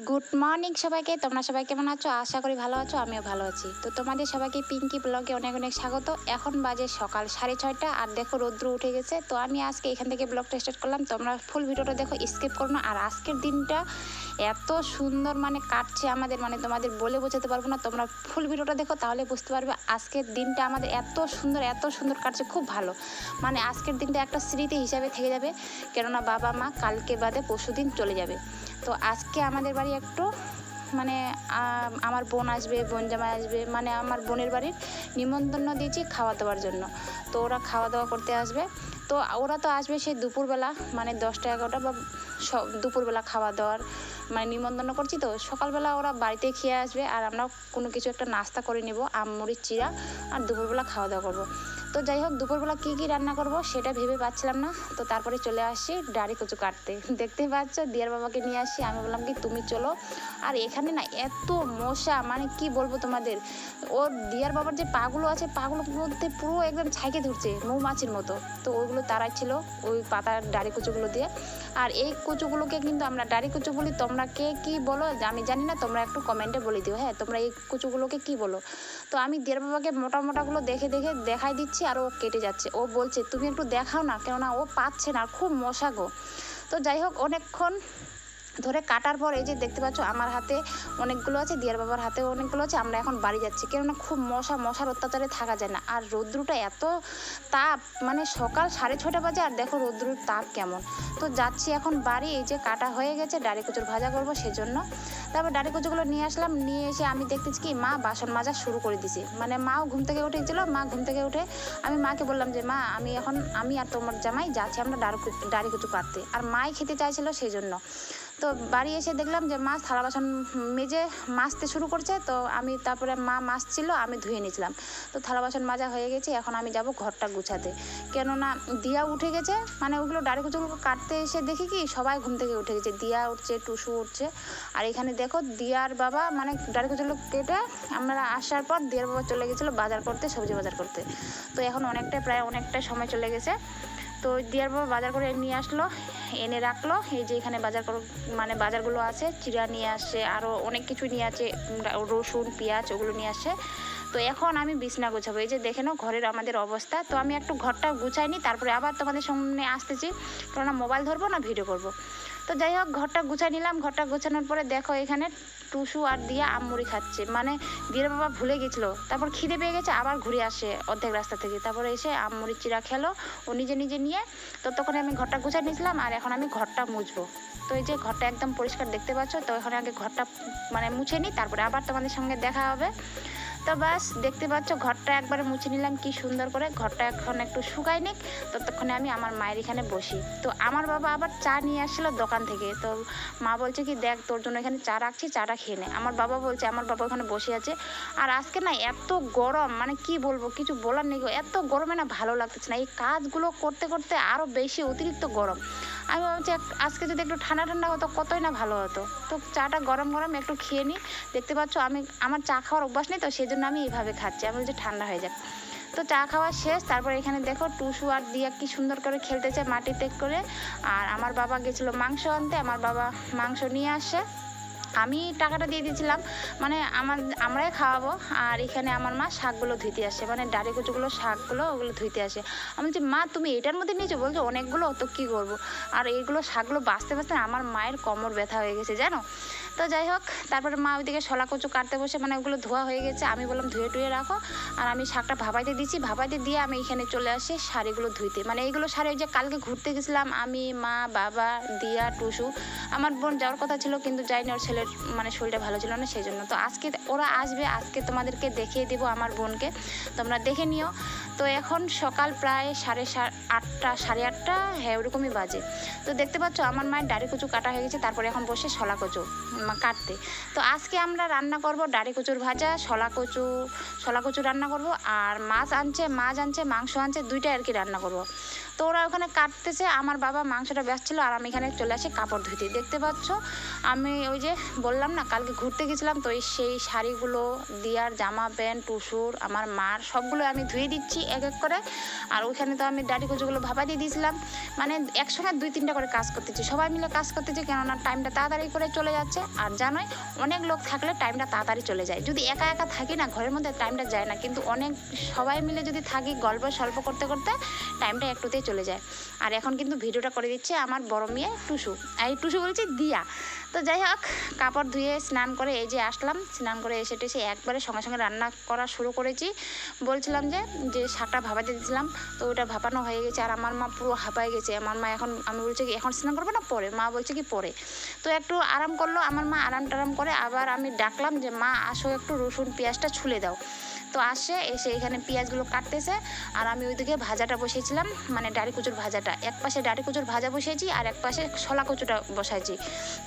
Good morning সবাইকে। তোমরা সবাই কেমন আছো? আশা করি ভালো আছো, আমিও ভালো আছি। তো তোমাদের সবাইকে পিঙ্কি ব্লগে অনেক অনেক স্বাগত। এখন বাজে সকাল 6:30 আর দেখো রৌদ্র উঠে গেছে। তো আমি আজকে এখান থেকে ব্লগটা স্টার্ট করলাম। তোমরা ফুল ভিডিওটা দেখো, স্কিপ করো না। আর আজকের দিনটা এত সুন্দর কাটছে আমাদের, তোমাদের বলে বোঝাতে পারবো না। তোমরা ফুল ভিডিওটা দেখো, তাহলে বুঝতে পারবে আজকের দিনটা আমাদের এত সুন্দর কাটছে, খুব ভালো। আজকের দিনটা একটা স্মৃতি হিসাবে থেকে যাবে, কেননা বাবা মা কালকে বাদে পরশুদিন চলে যাবে। তো আজকে আমাদের বাড়ি একটু আমার বোন আসবে, বোন জামাই আসবে, আমার বোনের বাড়ির নিমন্ত্রণ দিয়েছি খাওয়া দাওয়ার জন্য। তো ওরা খাওয়া দাওয়া করতে আসবে। তো ওরা তো আসবে সেই দুপুরবেলা, 10টা 11টা বা দুপুরবেলা খাওয়া দাওয়ার নিমন্ত্রণ করছি। তো সকালবেলা ওরা বাড়িতে খেয়ে আসবে, আর আমরা কোনো কিছু একটা নাস্তা করে নেব, মুড়ির চিড়া, আর দুপুরবেলা খাওয়া দাওয়া করবো। তো যাই হোক, দুপুরবেলা কী কী রান্না করব সেটা ভেবে পাচ্ছিলাম না। তো তারপরে চলে আসি ডাঁড়ি কচু কাটতে। দেখতে পাচ্ছ, দিয়ার বাবাকে নিয়ে আসি। আমি বললাম কি তুমি চলো। আর এখানে না এত মশা, কি বলবো তোমাদের। ওর দিয়ার বাবার যে পাগুলো আছে, পাগুলোর মধ্যে পুরো একদম ছাইকে ধরছে মৌমাছির মতো। তো ওইগুলো তাড়াচ্ছিল ওই পাতার ডাঁড়ি কচুগুলো দিয়ে। আর এই কচুগুলোকে কিন্তু আমরা ডাঁড়ি কচু বলি। তোমরা কে কী বলো আমি জানি না, তোমরা একটু কমেন্টে বলে দিও। হ্যাঁ, তোমরা এই কচুগুলোকে কী বলো? তো আমি দিয়ার বাবাকে মোটাগুলো দেখাই দিচ্ছি, আর ও কেটে যাচ্ছে। ও বলছে তুমি একটু দেখাও না, কেননা ও পাচ্ছে না, আর খুব মশা গো। তো যাই হোক, অনেকক্ষণ ধরে কাটার পর এই যে দেখতে পাচ্ছ আমার হাতে অনেকগুলো আছে, দিয়ার বাবার হাতেও অনেকগুলো আছে। আমরা এখন বাড়ি যাচ্ছি, কেননা খুব মশার অত্যাচারে থাকা যায় না। আর রৌদ্রটা এত তাপ, সকাল 6:30 বাজে, আর দেখো রৌদ্রুর তাপ কেমন। তো যাচ্ছি এখন বাড়ি। এই যে কাটা হয়ে গেছে, ডাঁড়ি কচুর ভাজা করবো সেজন্য। তারপর ডাঁড়ি কচুগুলো নিয়ে আসলাম। নিয়ে এসে আমি দেখতেছি কি মা বাসন মাজা শুরু করে দিছে। মাও ঘুম থেকে উঠে গেছিলো। মা ঘুম থেকে উঠে আমি মাকে বললাম যে মা আমি আর তোমার জামাই যাচ্ছি আমরা ডাঁড়ি কচু কাটতে। আর মাই খেতে চাইছিল সেই জন্য। তো বাড়ি এসে দেখলাম যে মা থালা বাসন মেজে মাজতে শুরু করছে। তো আমি তারপরে মা মাজছিল, আমি ধুয়ে নিয়েছিলাম। তো থালা বাসন মাজা হয়ে গেছে। এখন আমি যাব ঘরটা গুছাতে, কেননা দিয়া উঠে গেছে। ওগুলো ডাঁড়ি কচুগুলো কাটতে এসে দেখি কি সবাই ঘুম থেকে উঠে গেছে। দিয়া উঠছে, টুসু উঠছে। আর এখানে দেখো দিয়ার বাবা ডাঁড়ি কচুগুলো কেটে আমরা আসার পর দিয়ার বাবা চলে গেছিলো বাজার করতে, সবজি বাজার করতে। তো এখন প্রায় অনেকটাই সময় চলে গেছে। তো দিয়ার বাবা বাজার করে নিয়ে আসলো, এনে রাখলো। এই যে এখানে বাজারগুলো আছে, চিড়া নিয়ে আসছে, আরও অনেক কিছু নিয়ে আছে, রসুন পেঁয়াজ ওগুলো নিয়ে আসছে। তো এখন আমি বিছনা গুছাবো। এই যে দেখে নাও ঘরের আমাদের অবস্থা। তো আমি একটু ঘরটা গুছাই নি, তারপরে আবার তোমাদের সামনে আসতেছি, কেননা মোবাইল ধরবো না ভিডিও করব। তো যাই হোক, ঘরটা গুছাই নিলাম। ঘরটা গোছানোর পরে দেখো এখানে টুসু আর দিয়া আমুড়ি খাচ্ছে। দিয়ার বাবা ভুলে গেছিলো, তারপর খিদে পেয়ে গেছে, আবার ঘুরে আসে অর্ধেক রাস্তা থেকে। তারপরে এসে আমুড়ি চিড়া খেলো ও নিজে নিয়ে। তো তখন আমি ঘরটা গুছাই নিয়েছিলাম, আর এখন আমি ঘরটা মুছবো। তো এই যে ঘরটা একদম পরিষ্কার দেখতে পাচ্ছ। তো এখন আগে ঘরটা মুছে নিই, তারপরে আবার তোমাদের সঙ্গে দেখা হবে। তো বাস দেখতে পাচ্ছ ঘরটা একবারে মুছে নিলাম কি সুন্দর করে। ঘরটা এখন একটু শুকাই নিক, ততক্ষণে আমি আমার মায়ের এখানে বসি। তো আমার বাবা আবার চা নিয়ে আসছিলো দোকান থেকে। তো মা বলছে কি দেখ তোর জন্য এখানে চা রাখছি, চাটা খেয়ে নে। আমার বাবা ওখানে বসে আছে। আর আজকে না এত গরম, কি বলবো, কিছু বলার নেই গো। এত গরমে না ভালো লাগতেছে না। এই কাজগুলো করতে করতে আরও বেশি অতিরিক্ত গরম। আমি ভাবছি আজকে যদি একটু ঠান্ডা হতো কতই না ভালো হতো। তো চাটা গরম একটু খেয়ে নিই। দেখতে পাচ্ছ আমার চা খাওয়ার অভ্যাস নেই, তো সেই জন্য আমি এইভাবে খাচ্ছি। আমি বলছি ঠান্ডা হয়ে যাক। তো চা খাওয়া শেষ। তারপর এখানে দেখো টুসু আর দিয়া কি সুন্দর করে খেলতেছে মাটিতে করে। আর আমার বাবা গেছিলো মাংস আনতে, আমার বাবা মাংস নিয়ে আসে। আমি টাকাটা দিয়ে দিয়েছিলাম, আমরাই খাওয়াবো। আর এখানে আমার মা শাকগুলো ধুইতে আসে, ডাঁড়ি কচুগুলো শাকগুলো ওগুলো ধুইতে আসে। আমি বলছি মা তুমি এটার মধ্যে নিয়েছো? বলছো অনেকগুলো, তো কী করবো। আর এইগুলো শাকগুলো বাঁচতে আমার মায়ের কোমর ব্যথা হয়ে গেছে জানো। তো যাই হোক, তারপরে মা ওইদিকে শলা কচু কাটতে বসে, ওগুলো ধোয়া হয়ে গেছে। আমি বললাম ধুয়ে টুয়ে রাখো। আর আমি শাকটা ভাপাইতে দিচ্ছি, ভাপাইতে দিয়ে আমি এখানে চলে আসি শাড়িগুলো ধুইতে। এইগুলো শাড়ি ওই যে কালকে ঘুরতে গেছিলাম আমি, মা, বাবা, দিয়া, টুসু। আমার বোন যাওয়ার কথা ছিল, কিন্তু যাইনি, ওর ছেলের শরীরটা ভালো ছিল না সেই জন্য। তো আজকে ওরা আসবে, আজকে তোমাদেরকে দেখিয়ে দেবো আমার বোনকে, তোমরা দেখে নিও। তো এখন সকাল প্রায় 8:30 8:30, হ্যাঁ ওরকমই বাজে। তো দেখতে পাচ্ছ আমার মায়ের ডাঁড়ি কচু কাটা হয়ে গেছে। তারপরে এখন বসে শলা কচু কাটতে। তো আজকে আমরা রান্না করব ডাঁড়ি কচুর ভাজা, শলা কচু রান্না করব। আর মাছ আনছে, মাংস আনছে, দুইটাই আর কি রান্না করব। তো ওরা ওখানে কাটতেছে, আমার বাবা মাংসটা বেচছিল আর আমি এখানে চলে আসি কাপড় ধুইতে। দেখতে পাচ্ছ আমি ওই যে বললাম না কালকে ঘুরতে গেছিলাম, তো সেই শাড়িগুলো, দিয়ার জামা প্যান্ট, টুসুর, আমার মার সবগুলো আমি ধুয়ে দিচ্ছি এক এক করে। আর ওইখানে তো আমি ডাঁটি কুচুগুলো ভাপা দিয়ে দিয়েছিলাম, মানে একসঙ্গে 2-3টা করে কাজ করতেছি, সবাই মিলে কাজ করতেছি, কেননা টাইমটা তাড়াতাড়ি করে চলে যাচ্ছে। আর জানোই অনেক লোক থাকলে টাইমটা তাড়াতাড়ি চলে যায়, যদি একা একা থাকি না ঘরের মধ্যে টাইমটা যায় না, কিন্তু অনেক সবাই মিলে যদি থাকি গল্প স্বল্প করতে করতে টাইমটা একটুতেই চলে যায়। আর এখন কিন্তু ভিডিওটা করে দিচ্ছে আমার বড় মেয়ে টুসু, এই টুসু বলছি দিয়া। তো যাই হোক, কাপড় ধুয়ে স্নান করে এই যে আসলাম, স্নান করে এসে টেসে একবারে সঙ্গে সঙ্গে রান্না করা শুরু করেছি। বলছিলাম যে শাকটা ভাপাতে দিয়েছিলাম, তো ওটা ভাপানো হয়ে গেছে আর আমার মা পুরো হাঁপায় গেছে। আমার মা এখন, আমি বলছি কি এখন স্নান করবো না পরে, মা বলছে কি পরে। তো একটু আরাম করলো আমার মা, আরাম টারাম করে আবার আমি ডাকলাম যে মা আসো একটু রসুন পেঁয়াজটা ছুলে দাও। তো এসে এখানে পেঁয়াজগুলো কাটতেছে আর আমি ওইদিকে ভাজাটা বসিয়েছিলাম, মানে ডাঁটি কচুর ভাজাটা। এক পাশে ডাঁটি কচুর ভাজা বসিয়েছি আর এক পাশে শলা কচুটা বসাইছি,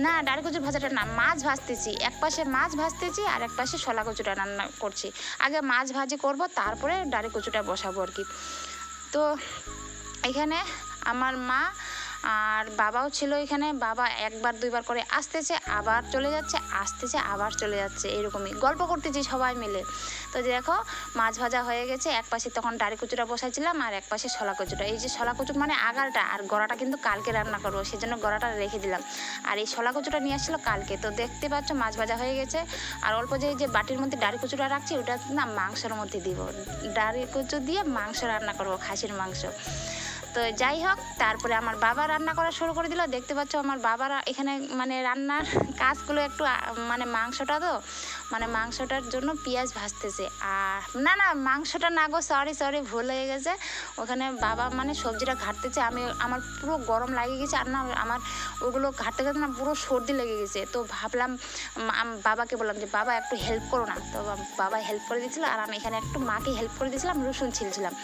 না ডাঁটি কচুর ভাজাটা না, মাছ ভাজতেছি। এক পাশে মাছ ভাজতেছি আর এক পাশে শলা কচুটা রান্না করছি। আগে মাছ ভাজি করব, তারপরে ডাঁটি কচুটা বসাবো আর কি। তো এখানে আমার মা আর বাবাও ছিল এখানে। বাবা 1-2বার করে আসতেছে আবার চলে যাচ্ছে, আসতেছে আবার চলে যাচ্ছে, এরকমই গল্প করতেছি সবাই মিলে। তো দেখো মাছ ভাজা হয়ে গেছে, এক পাশে তখন ডাঁটি কচুটা বসাইছিলাম আর এক পাশে শলা কচুটা। এই যে শলা কচু মানে আগালটা, আর গড়াটা কিন্তু কালকে রান্না করবো, সেজন্য গড়াটা রেখে দিলাম। আর এই শলা কচুটা নিয়ে আসছিলো কালকে। তো দেখতে পাচ্ছ মাছ ভাজা হয়ে গেছে আর অল্প যে বাটির মধ্যে ডাঁটি কচুটা রাখছি ওটা না মাংসের মধ্যে দিব, ডাঁটি কচু দিয়ে মাংস রান্না করবো, খাসির মাংস। তো যাই হোক, তারপরে আমার বাবা রান্না করা শুরু করে দিল। দেখতে পাচ্ছ আমার বাবারা এখানে মানে রান্নার কাজগুলো একটু মানে মাংসটা তো মানে মাংসটার জন্য পেঁয়াজ ভাজতেছে। আর না মাংসটা না গো, সরি ভুল হয়ে গেছে। ওখানে বাবা মানে সবজিটা ঘাটতেছে, আমার পুরো গরম লাগে গেছে আর না আমার ওগুলো ঘাটতে ঘাটতে না পুরো সর্দি লেগে গেছে। তো ভাবলাম বাবাকে বললাম যে বাবা একটু হেল্প করো না। তো বাবা হেল্প করে দিয়েছিলো আর আমি এখানে একটু মাকে হেল্প করে দিয়েছিলাম, রসুন ছিলছিলাম।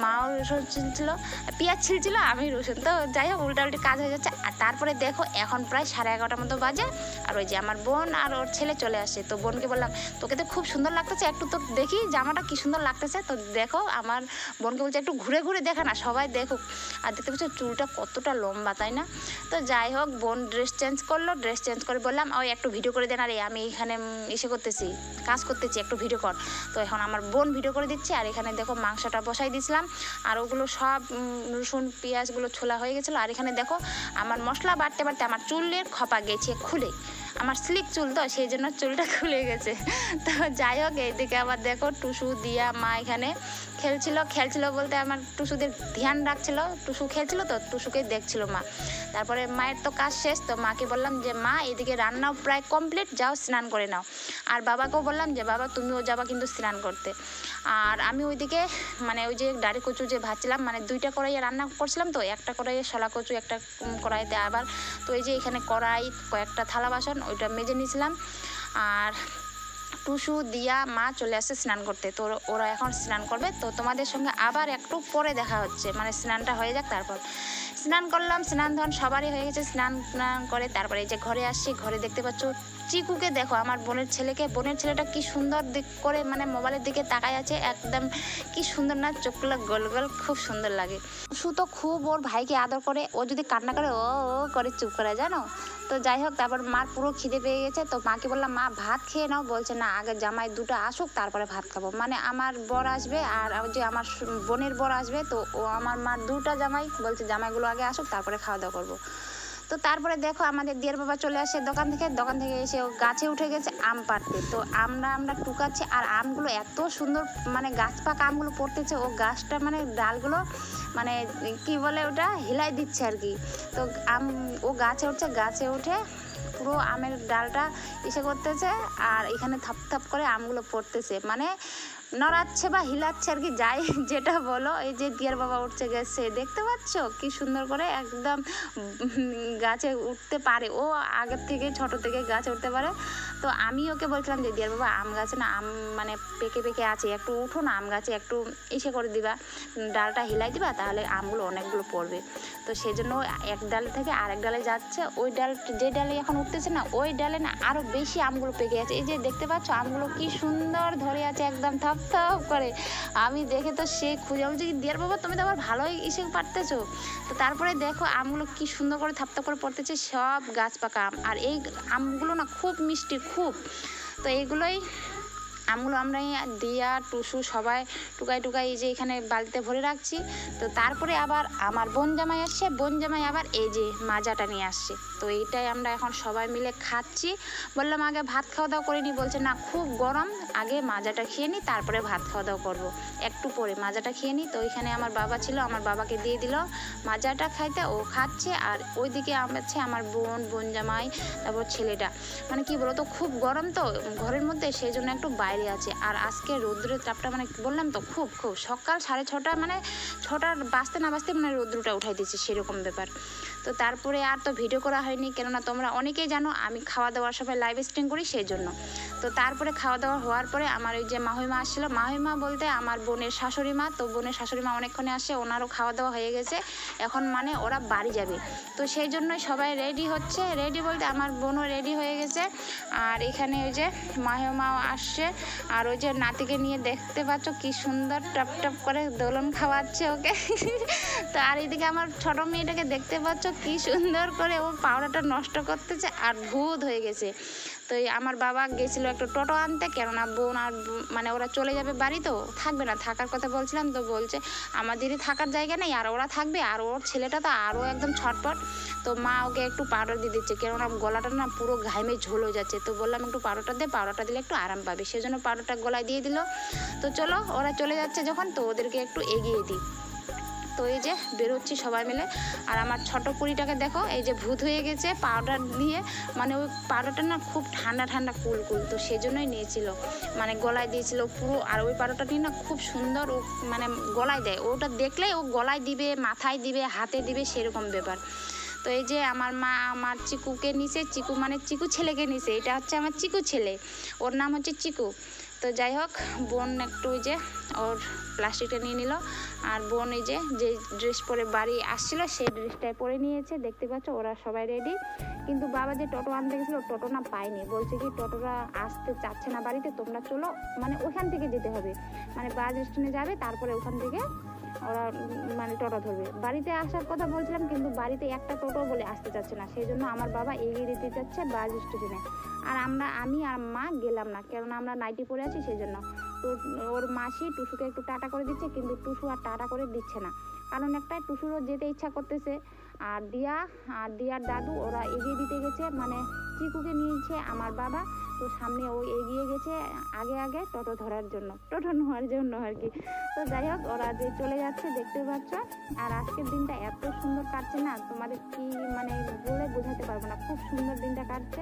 মাও রসুন ছিলছিল, পেঁয়াজ ছিলছিল, আমি রসুন। তো যাই হোক উল্টাউল্টি কাজ হয়ে যাচ্ছে। আর তারপরে দেখো এখন প্রায় 11:30টার মতো বাজে আর ওই যে আমার বোন আর ওর ছেলে চলে আসে। তো বোনকে বললাম তোকে তো খুব সুন্দর লাগতেছে, একটু তো দেখি জামাটা কি সুন্দর লাগতেছে। তো দেখো আমার বোনকে বলছে একটু ঘুরে ঘুরে দেখা না, সবাই দেখুক। আর দেখতে পাচ্ছ চুলটা কতটা লম্বা, তাই না? তো যাই হোক বোন ড্রেস চেঞ্জ করলো, ড্রেস চেঞ্জ করে বললাম ওই একটু ভিডিও করে দেন, আরে আমি এখানে এসে করতেছি, কাজ করতেছি, একটু ভিডিও কর। তো এখন আমার বোন ভিডিও করে দিচ্ছে আর এখানে দেখো মাংসটা বসাই দিয়েছিলাম আর ওগুলো সব রসুন পেঁয়াজগুলো ছোলা হয়ে গেছিলো। আর এখানে দেখো আমার মশলা বাড়তে বাড়তে আমার চুলের খপা গেছে খুলে, আমার স্লিক চুল তো সেই জন্য চুলটা খুলে গেছে। তো যাই হোক এইদিকে আবার দেখো টুসু দিয়া মা এখানে খেলছিল বলতে আমার টুসুদের ধ্যান রাখছিল, টুসু খেলছিল তো টুসুকে দেখছিল মা। তারপরে মায়ের তো কাজ শেষ, তো মাকে বললাম যে মা এদিকে রান্নাও প্রায় কমপ্লিট, যাও স্নান করে নাও। আর বাবাকেও বললাম যে বাবা তুমিও যাবা কিন্তু স্নান করতে। আর আমি ওইদিকে মানে ওই যে ডাঁটি কচু যে ভাজছিলাম, মানে 2টা কড়াইয়ে রান্না করছিলাম, তো একটা কড়াইয়ে শলা কচু, একটা কড়াইতে আবার। তো এই যে এখানে কড়াই, কয়েকটা থালা বাসন ওইটা মেজে নিয়েছিলাম। আর টুসু দিয়া মা চলে আসছে স্নান করতে, তো ওরা এখন স্নান করবে। তো তোমাদের সঙ্গে আবার একটু পরে দেখা হচ্ছে, মানে স্নানটা হয়ে যাক তারপর। স্নান করলাম, স্নান ধান সবারই হয়ে গেছে, স্নান করে তারপরে এই যে ঘরে আসছি। ঘরে দেখতে পাচ্ছ চিকুকে দেখো, আমার বোনের ছেলেটা কি সুন্দর দিক করে মানে মোবাইলের দিকে তাকায় আছে, একদম কি সুন্দর না, চোখগুলো গোল গোল, খুব সুন্দর লাগে। সু তো খুব ওর ভাইকে আদর করে, ও যদি কান্না করে ও করে চুপ করে, জানো। তো যাই হোক তারপর মার পুরো খিদে পেয়ে গেছে, তো মাকে বললাম মা ভাত খেয়ে নাও। বলছে না আগে জামাই 2টা আসুক তারপরে ভাত খাবো, মানে আমার বর আসবে আর যে আমার বোনের বর আসবে। তো ও আমার মার 2টা জামাই, বলছে জামাইগুলো আগে আসুক তারপরে খাওয়া দাওয়া করবো। তো তারপরে দেখো আমাদের দিয়ার বাবা চলে আসে দোকান থেকে এসে ও গাছে উঠে গেছে আম পাড়তে। তো আমরা টুকাচ্ছি আর আমগুলো এত সুন্দর মানে গাছ পাকা আমগুলো পড়তেছে, ও গাছটা মানে ডালগুলো মানে কি বলে ওটা হিলাই দিচ্ছে আর কি। তো ও গাছে উঠে পুরো আমের ডালটা করতেছে আর এখানে থাপ থাপ করে আমগুলো পড়তেছে, মানে নড়াচ্ছে বা হিলাচ্ছে আর কি, যাই যেটা বলো। এই যে দিয়ার বাবা উঠছে গেছে, দেখতে পাচ্ছ কি সুন্দর করে একদম গাছে উঠতে পারে, ও আগের থেকে ছোট থেকে গাছে উঠতে পারে। তো আমি ওকে বলছিলাম যে দিয়ার বাবা আম গাছে না আম মানে পেকে আছে, একটু উঠো না আম গাছে, একটু করে দিবা, ডালটা হিলাই দিবা, তাহলে আমগুলো অনেকগুলো পড়বে। তো সেই জন্য এক ডাল থেকে আরেক ডালে যাচ্ছে, ওই যে ডালে এখন উঠতেছে না ওই ডালে না আরও বেশি আমগুলো পেকে আছে। এই যে দেখতে পাচ্ছ আমগুলো কি সুন্দর ধরে আছে একদম থাপ। থপ করে। আমি দেখে তো সে খুঁজে বলছি, দিয়ার বাবা তুমি তো আবার ভালোই ইসে পারতেছো। তো তারপরে দেখো আমগুলো কি সুন্দর করে থাপ করে পড়তেছে, সব গাছ পাকা আম। আর এই আমগুলো না খুব মিষ্টি, খুব। তো এইগুলোই আমগুলো আমরা দিয়া টুসু সবাই টুকাই টুকাই এই যে এখানে বালতিতে ভরে রাখছি। তো তারপরে আবার আমার বোন জামাই আসছে, বোন জামাই আবার এই যে মাজাটা নিয়ে আসছে। তো এইটাই আমরা এখন সবাই মিলে খাচ্ছি। বললাম আগে ভাত খাওয়া দাওয়া করিনি, বলছে না খুব গরম, আগে মাজাটা খেয়ে নিই তারপরে ভাত খাওয়া দাওয়া করবো, একটু পরে মাজাটা খেয়ে নিই। তো ওইখানে আমার বাবা ছিল, আমার বাবাকে দিয়ে দিল মাজাটা খাইতে, ও খাচ্ছে। আর ওইদিকে আছে আমার বোন জামাই, তারপর ছেলেটা। মানে কি বলতো খুব গরম তো ঘরের মধ্যে, সেই জন্য একটু বাইরে আছে। আর আজকে রৌদ্রের তাপটা মানে বললাম তো খুব সকাল 6:30 মানে 6টার বাজতে না বাজতে মানে রৌদ্রটা উঠাই দিচ্ছে, সেরকম ব্যাপার। তো তারপরে আর তো ভিডিও করা হয়নি, কেননা তোমরা অনেকেই জানো আমি খাওয়া দাওয়ার সময় লাইভ স্ট্রিম করি, সেই জন্য। তো তারপরে খাওয়া দাওয়া হওয়ার পরে আমার ওই যে মাহিমা আসছিলো, মাহিমা বলতে আমার বোনের শাশুড়ি মা। তো বোনের শাশুড়ি মা অনেকক্ষণে আসে, ওনারও খাওয়া দাওয়া হয়ে গেছে, এখন মানে ওরা বাড়ি যাবে। তো সেই জন্যই সবাই রেডি হচ্ছে, রেডি বলতে আমার বোনও রেডি হয়ে গেছে। আর এখানে ওই যে মাহিমাও আসছে, আর ওই যে নাতিকে নিয়ে দেখতে পাচ্ছ কি সুন্দর টপ টপ করে দোলন খাওয়াচ্ছে ওকে। তো আর এইদিকে আমার ছোট মেয়েটাকে দেখতে পাচ্ছ কি সুন্দর করে ও পাউডারটা নষ্ট করতেছে আর ভূত হয়ে গেছে। তো আমার বাবা গেছিলো একটু টোটো আনতে, কেননা বোন আর মানে ওরা চলে যাবে বাড়ি, তো থাকবে না, থাকার কথা বলছিলাম। তো বলছে আমাদেরই থাকার জায়গা নেই, আর ওরা থাকবে, আর ওর ছেলেটা তো আরও একদম ছটপট। তো মা ওকে একটু পাউডার দিয়ে দিচ্ছে, কেননা গলাটা না পুরো ঘামে ঝোল হয়ে যাচ্ছে। তো বললাম একটু পাউডারটা দে, পাউডারটা দিলে একটু আরাম পাবে, সেজন্য পাউডারটা গলায় দিয়ে দিল। তো চলো ওরা চলে যাচ্ছে যখন, তো ওদেরকে একটু এগিয়ে দিই। তো এই যে বেরোচ্ছি সবাই মিলে। আর আমার ছোটো পুরিটাকে দেখো, এই যে ভূত হয়ে গেছে পাউডার দিয়ে, মানে ওই পাউডারটা না খুব ঠান্ডা ঠান্ডা কুল, তো সেই জন্যই নিয়েছিল, মানে গলায় দিয়েছিল পুরো। আর ওই পাউডারটা নিয়ে না খুব সুন্দর ও মানে গলায় দেয়, ওটা দেখলেই ও গলায় দিবে, মাথায় দিবে, হাতে দিবে, সেরকম ব্যাপার। তো এই যে আমার মা আমার চিকুকে নিছে, চিকু মানে চিকু ছেলেকে নিছে, এটা হচ্ছে আমার চিকু ছেলে, ওর নাম হচ্ছে চিকু। তো যাই হোক বোন একটু ওই যে ওর প্লাস্টিকটা নিয়ে নিল। আর বোন এই যে ড্রেস পরে বাড়ি আসছিল সেই ড্রেসটাই পরে নিয়েছে, দেখতে পাচ্ছ ওরা সবাই রেডি। কিন্তু বাবা যে টোটো আনতে গেছিলো টোটো না পায়নি, বলছে কি টোটোটা আসতে চাচ্ছে না বাড়িতে, তোমরা চলো, মানে ওখান থেকে যেতে হবে, মানে বাস স্ট্যান্ডে যাবে, তারপরে ওখান থেকে ওরা মানে টোটো ধরবে। বাড়িতে আসার কথা বলছিলাম, কিন্তু বাড়িতে একটা টোটো বলে আসতে চাচ্ছে না, সেই জন্য আমার বাবা এগিয়ে দিতে চাচ্ছে বাস স্টেশনে। আর আমি আর মা গেলাম না, কেননা আমরা নাইটি পরে আছি, সেই জন্য। তো ওর মাসি টুসুকে একটু টাটা করে দিচ্ছে, কিন্তু টুসু আর টাটা করে দিচ্ছে না, কারণ একটাই টুসুরও যেতে ইচ্ছা করতেছে। আর দিয়ার দাদু ওরা এগিয়ে দিতে গেছে, মানে চিকুকে নিয়েছে আমার বাবা, তো সামনে ও এগিয়ে গেছে আগে টোটো ধরার জন্য, টোটো নেওয়ার জন্য আর কি। তো যাই হোক ওরা যে চলে যাচ্ছে দেখতে পাচ্ছ। আর আজকের দিনটা এত সুন্দর কাটছে না, তোমাদের কি মানে বলে বোঝাতে পারবো না, খুব সুন্দর দিনটা কাটছে।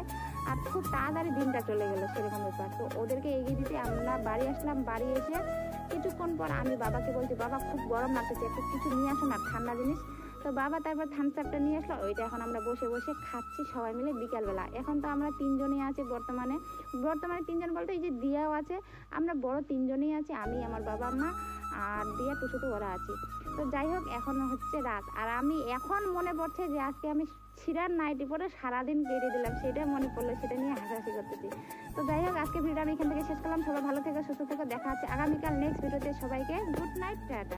আর খুব তাড়াতাড়ি দিনটা চলে গেলো, সেরকম ব্যাপার। তো ওদেরকে এগিয়ে দিতে আমরা বাড়ি আসলাম, বাড়ি এসে কিছুক্ষণ পর আমি বাবাকে বলছি, বাবা খুব গরম লাগতেছে, একটু কিছু নিয়ে আসো না ঠান্ডা জিনিস। তো বাবা তারপর থামস আপটা নিয়ে আসলো, ওইটা এখন আমরা বসে বসে খাচ্ছি সবাই মিলে বিকালবেলা। এখন তো আমরা 3জনই আছি বর্তমানে 3জন বলতে এই যে দিয়াও আছে, আমরা বড় 3জনই আছি, আমি আমার বাবা মা আর দিয়া টুসু, তো ওরা আছি। তো যাই হোক এখন হচ্ছে রাত, আর আমি এখন মনে পড়ছে যে আজকে আমি ছিঁড়ার নাইটি পরে সারাদিন কেটে দিলাম, সেটা মনে পড়লো, সেটা নিয়ে হাসাহাসি করতেছি। তো যাই হোক আজকে ভিডিওটা আমি এখান থেকে শেষ করলাম, সবাই ভালো থেকো, সুস্থ থেকো, দেখা হচ্ছে আগামীকাল নেক্সট ভিডিওতে। সবাইকে গুড নাইট, টাটা।